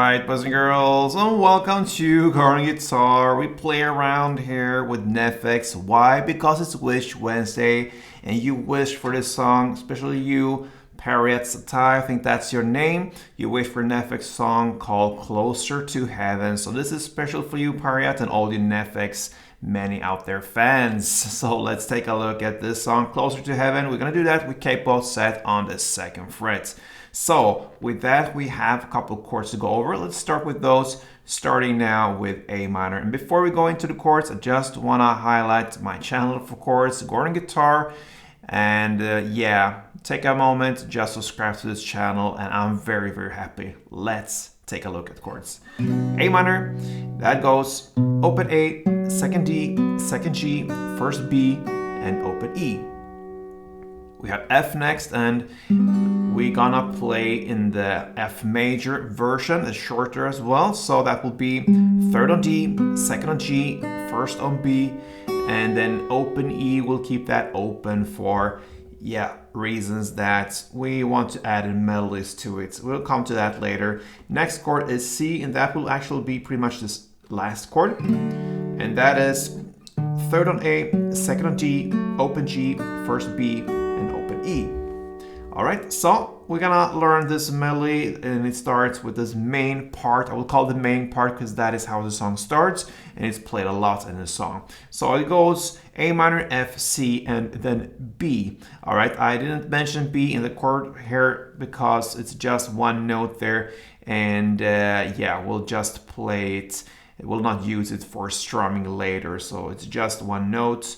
Alright, boys and girls, and welcome to Chord Guitar. We play around here with Neffex. Why? Because it's Wish Wednesday, and you wish for this song, especially you, Pariat Satai, I think that's your name. You wish for a Neffex song called Closer to Heaven. So this is special for you, Pariat, and all the Neffex many out there fans. So let's take a look at this song, Closer to Heaven. We're gonna do that with capo set on the 2nd fret. So with that, we have a couple of chords to go over. Let's start with those, starting now with A minor. And before we go into the chords, I just want to highlight my channel for chords, Chord Guitar. And yeah, take a moment, just subscribe to this channel, and I'm very, very happy. Let's take a look at chords. A minor, that goes open A, 2nd D, 2nd G, 1st B, and open E. We have F next, and we're gonna play in the F major version. It's shorter as well, so that will be 3rd on D, 2nd on G, 1st on B, and then open E. We'll keep that open for reasons that we want to add in melodies to it. We'll come to that later. Next chord is C, and that will actually be pretty much this last chord, and that is 3rd on A, 2nd on G, open G, 1st B, and open E. All right, so we're gonna learn this melody, and it starts with this main part. I will call it the main part because that is how the song starts, and it's played a lot in the song. So it goes A minor, F, C, and then B. All right, I didn't mention B in the chord here because it's just one note there, and we'll just play it. We'll not use it for strumming later, so it's just one note.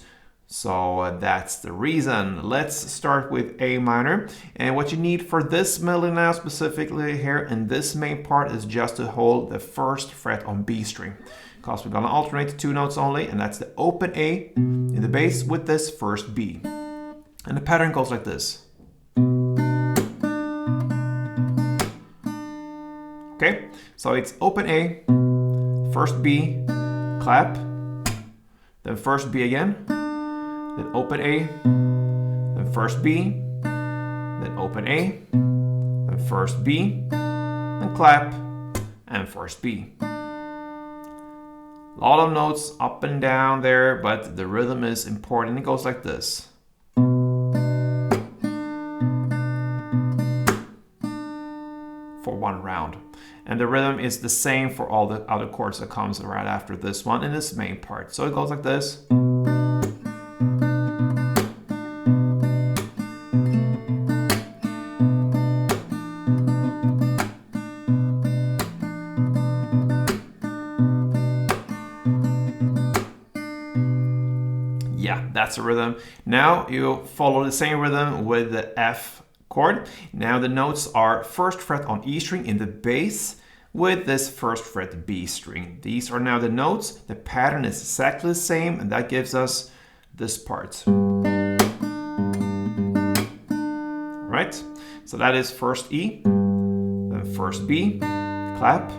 So that's the reason. Let's start with A minor. And what you need for this melody now specifically here in this main part is just to hold the 1st fret on B string. Because we're gonna alternate 2 notes only, and that's the open A in the bass with this 1st B. And the pattern goes like this. Okay, so it's open A, 1st B, clap, then 1st B again, then open A, then 1st B, then open A, then 1st B, then clap, and 1st B. A lot of notes up and down there, but the rhythm is important. It goes like this. For one round. And the rhythm is the same for all the other chords that comes right after this one in this main part. So it goes like this. Yeah, that's the rhythm. Now you follow the same rhythm with the F chord. Now the notes are 1st fret on E string in the bass with this 1st fret B string. These are now the notes. The pattern is exactly the same, and that gives us this part. Right? So that is 1st E, then 1st B, clap,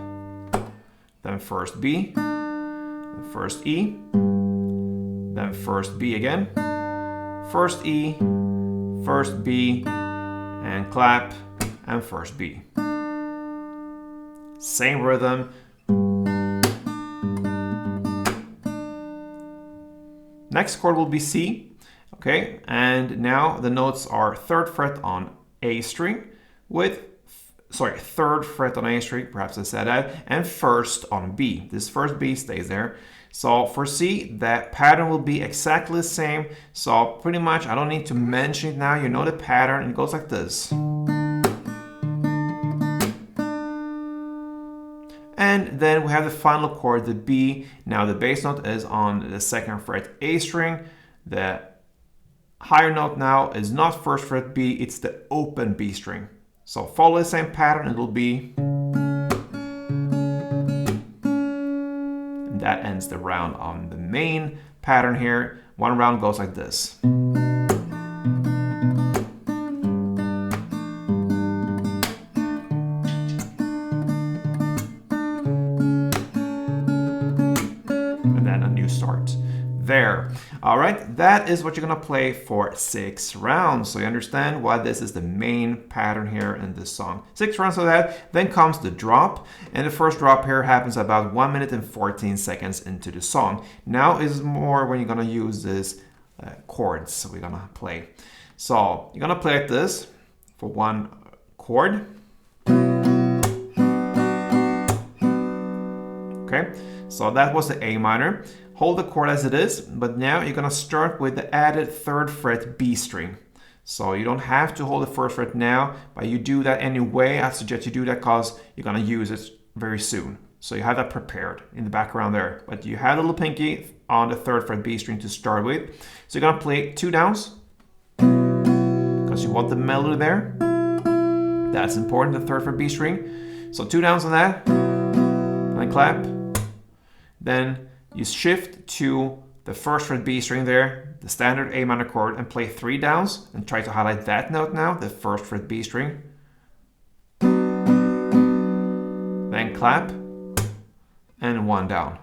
then 1st B, then 1st E, then 1st B again, 1st E, 1st B, and clap, and 1st B. Same rhythm. Next chord will be C, okay? And now the notes are 3rd fret on A string with, 3rd fret on A string, perhaps I said that, and 1st on B. This 1st B stays there. So for C, that pattern will be exactly the same. So pretty much, I don't need to mention it now. You know the pattern. It goes like this. And then we have the final chord, the B. Now the bass note is on the 2nd fret A string. The higher note now is not 1st fret B, it's the open B string. So follow the same pattern, it will be. And that ends the round on the main pattern here. One round goes like this. Start there. All right, that is what you're gonna play for 6 rounds. So you understand why this is the main pattern here in this song. 6 rounds of that, then comes the drop. And the first drop here happens about 1 minute and 14 seconds into the song. Now is more when you're gonna use this chords. So we're gonna play. So you're gonna play like this for 1 chord. Okay, so that was the A minor. Hold the chord as it is, but now you're gonna start with the added 3rd fret B string. So you don't have to hold the 1st fret now, but you do that anyway. I suggest you do that because you're gonna use it very soon. So you have that prepared in the background there. But you have the little pinky on the 3rd fret B string to start with. So you're gonna play 2 downs, because you want the melody there. That's important, the 3rd fret B string. So 2 downs on that, and clap. Then you shift to the 1st fret B string there, the standard A minor chord, and play 3 downs, and try to highlight that note now, the 1st fret B string. Then clap, and 1 down.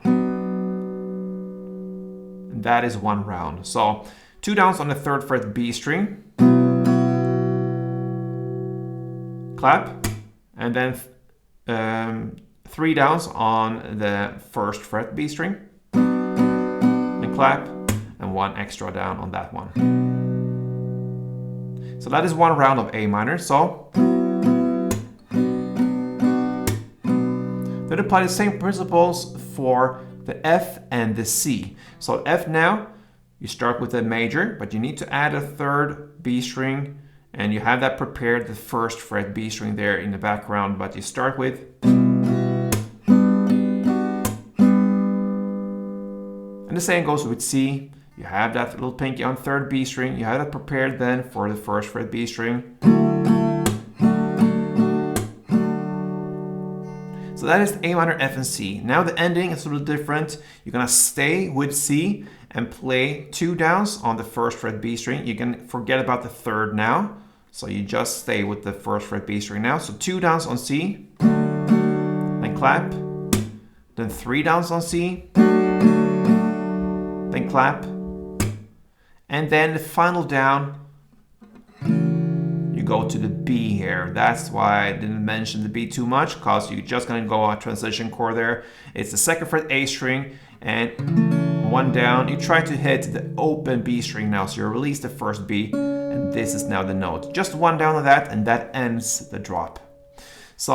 And that is 1 round. So 2 downs on the 3rd fret B string, clap, and then 3 downs on the 1st fret B string, and clap, and 1 extra down on that one. So that is 1 round of A minor. So then apply the same principles for the F and the C. So F now, you start with a major, but you need to add a 3rd B string, and you have that prepared, the 1st fret B string there in the background, but you start with. And the same goes with C. You have that little pinky on 3rd B string. You have that prepared then for the 1st fret B string. So that is A minor, F, and C. Now the ending is a little different. You're gonna stay with C and play 2 downs on the 1st fret B string. You can forget about the 3rd now. So you just stay with the 1st fret B string now. So 2 downs on C, then clap, then 3 downs on C, then clap, and then the final down, you go to the B here. That's why I didn't mention the B too much, because you're just gonna go a transition chord there. It's the 2nd fret A string, and 1 down. You try to hit the open B string now, so you release the 1st B, and this is now the note. Just 1 down on that, and that ends the drop. So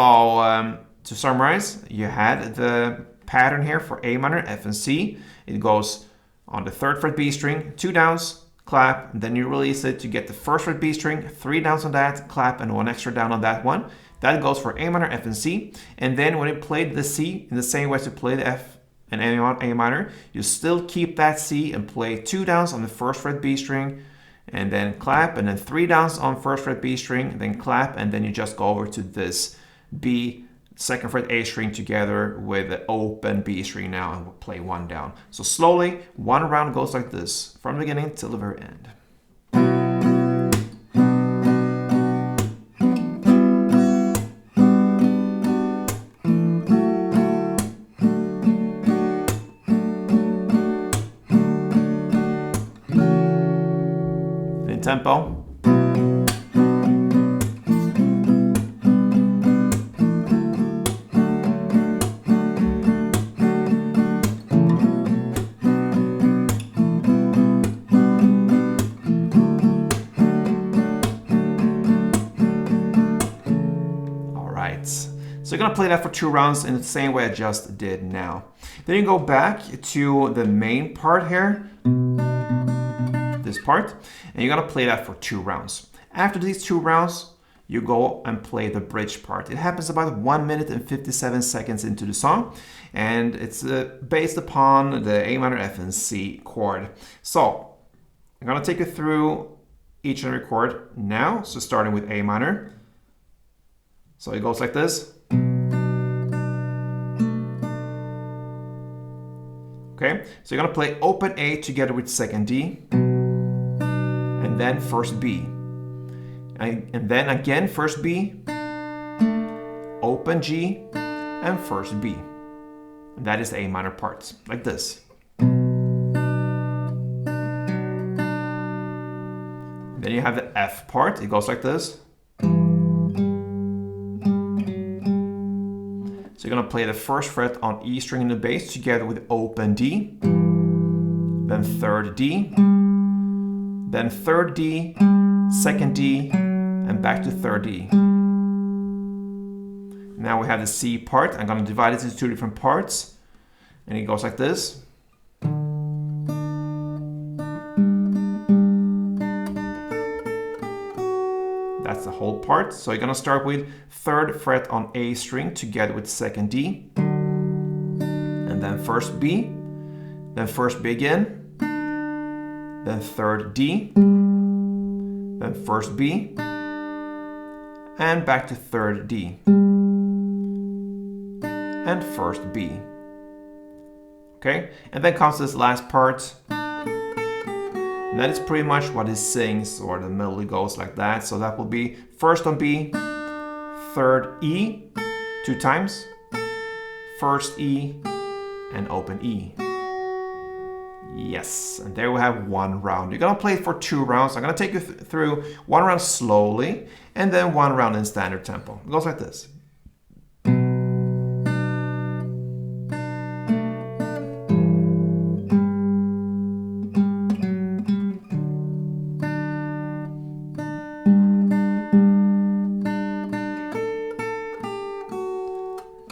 to summarize, you had the pattern here for A minor, F, and C. It goes on the 3rd fret B string, 2 downs, clap, and then you release it to get the 1st fret B string, 3 downs on that, clap, and 1 extra down on that one. That goes for A minor, F, and C. And then when you played the C in the same way as you play the F and A minor, you still keep that C and play 2 downs on the 1st fret B string, and then clap, and then 3 downs on 1st fret B string, and then clap, and then you just go over to this B 2nd fret A string together with the open B string now, and we'll play 1 down. So slowly, 1 round goes like this, from the beginning till the very end. In tempo. So you're gonna play that for 2 rounds in the same way I just did now. Then you go back to the main part here, this part, and you're gonna play that for 2 rounds. After these 2 rounds, you go and play the bridge part. It happens about 1 minute and 57 seconds into the song, and it's based upon the A minor, F, and C chord. So I'm gonna take you through each and every chord now. So starting with A minor. So it goes like this. Okay, so you're gonna play open A together with 2nd D, and then 1st B, and then again 1st B, open G, and 1st B. And that is the A minor parts, like this. you have the F part. It goes like this. So you're going to play the first fret on E string in the bass together with open D, then third D, then third D, second D, and back to third D. Now we have the C part. I'm going to divide it into two different parts, and it goes like this. That's the whole part. So you're gonna start with third fret on A string together with second D, and then first B, then first B again, then third D, then first B, and back to third D, and first B. Okay, and then comes this last part. And that is pretty much what it sings, or the melody goes like that. So that will be first on B, third E, 2 times, first E, and open E. Yes, and there we have 1 round. You're gonna play it for 2 rounds. I'm gonna take you through 1 round slowly, and then 1 round in standard tempo. It goes like this.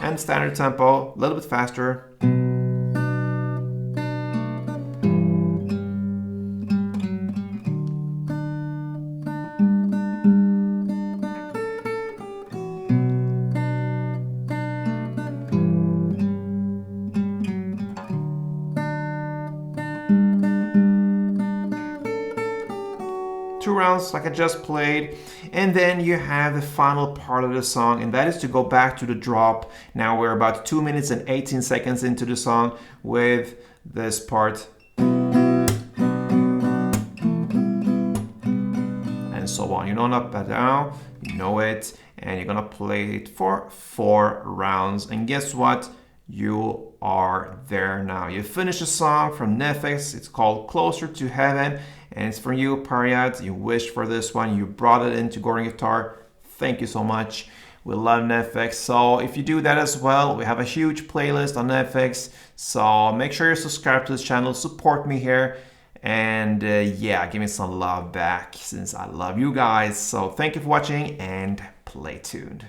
And standard tempo, a little bit faster. 2 rounds like I just played, and then you have the final part of the song, and that is to go back to the drop. Now we're about 2 minutes and 18 seconds into the song with this part. And so on. You know, up and down, you know it, and you're gonna play it for 4 rounds. And guess what? You are there now. You finished a song from Neffex. It's called Closer to Heaven, and it's for you, Pariat. You wished for this one. You brought it into Gordon Guitar. Thank you so much. We love Neffex. So if you do that as well, we have a huge playlist on Neffex. So make sure you subscribe to this channel, support me here, and yeah, give me some love back since I love you guys. So thank you for watching, and play tuned.